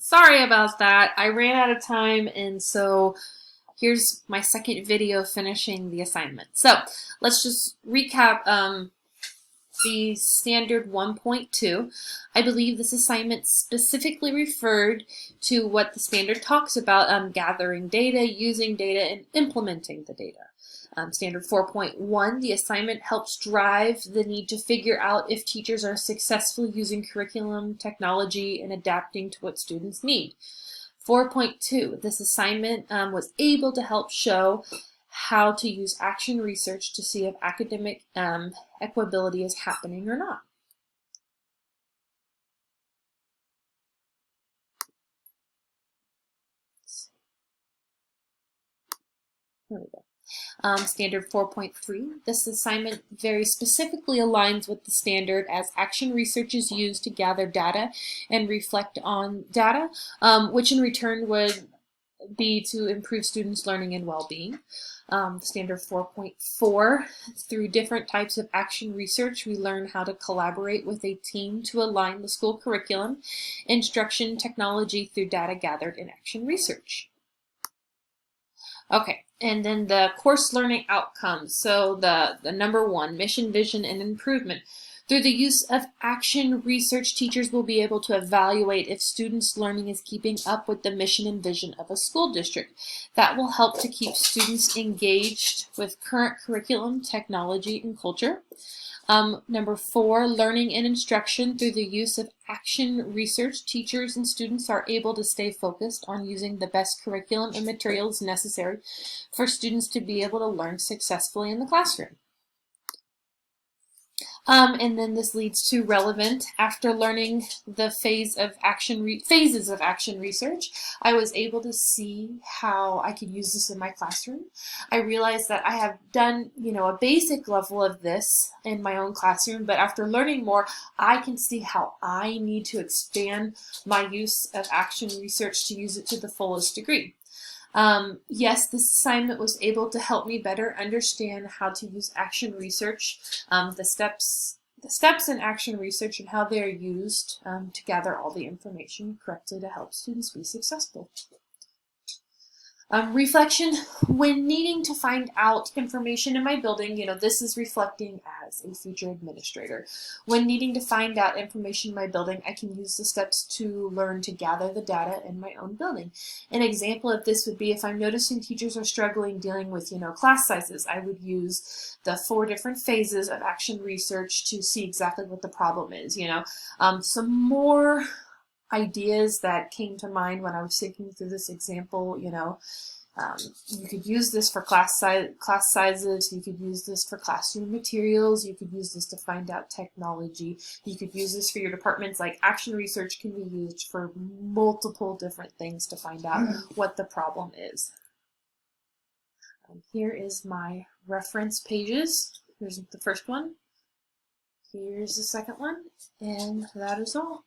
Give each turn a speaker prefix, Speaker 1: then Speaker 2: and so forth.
Speaker 1: Sorry about that. I ran out of time, and so here's my second video finishing the assignment. So let's just recap the standard 1.2. I believe this assignment specifically referred to what the standard talks about, gathering data, using data, and implementing the data. Standard 4.1, the assignment helps drive the need to figure out if teachers are successfully using curriculum, technology, and adapting to what students need. 4.2, this assignment was able to help show how to use action research to see if academic equability is happening or not. There we go. Standard 4.3, this assignment very specifically aligns with the standard as action research is used to gather data and reflect on data, which in return would be to improve students' learning and well-being. Standard 4.4, through different types of action research, we learn how to collaborate with a team to align the school curriculum, instruction, technology through data gathered in action research. Okay, and then the course learning outcomes. So the number one, mission, vision, and improvement. Through the use of action research, teachers will be able to evaluate if students' learning is keeping up with the mission and vision of a school district. That will help to keep students engaged with current curriculum, technology, and culture. Number four, learning and instruction. Through the use of action research, teachers and students are able to stay focused on using the best curriculum and materials necessary for students to be able to learn successfully in the classroom. And then this leads to relevant. After learning the phases of action research, I was able to see how I could use this in my classroom. I realized that I have done, a basic level of this in my own classroom, but after learning more, I can see how I need to expand my use of action research to use it to the fullest degree. Yes, this assignment was able to help me better understand how to use action research, the steps in action research and how they are used to gather all the information correctly to help students be successful. Reflection, when needing to find out information in my building, this is reflecting as a future administrator. When needing to find out information in my building, I can use the steps to learn to gather the data in my own building. An example of this would be if I'm noticing teachers are struggling dealing with, class sizes, I would use the 4 different phases of action research to see exactly what the problem is, Some more ideas that came to mind when I was thinking through this example, you could use this for class sizes, you could use this for classroom materials, you could use this to find out technology, you could use this for your departments. Like action research can be used for multiple different things to find out what the problem is. Here is my reference pages. Here's the first one. Here's the second one, and that is all.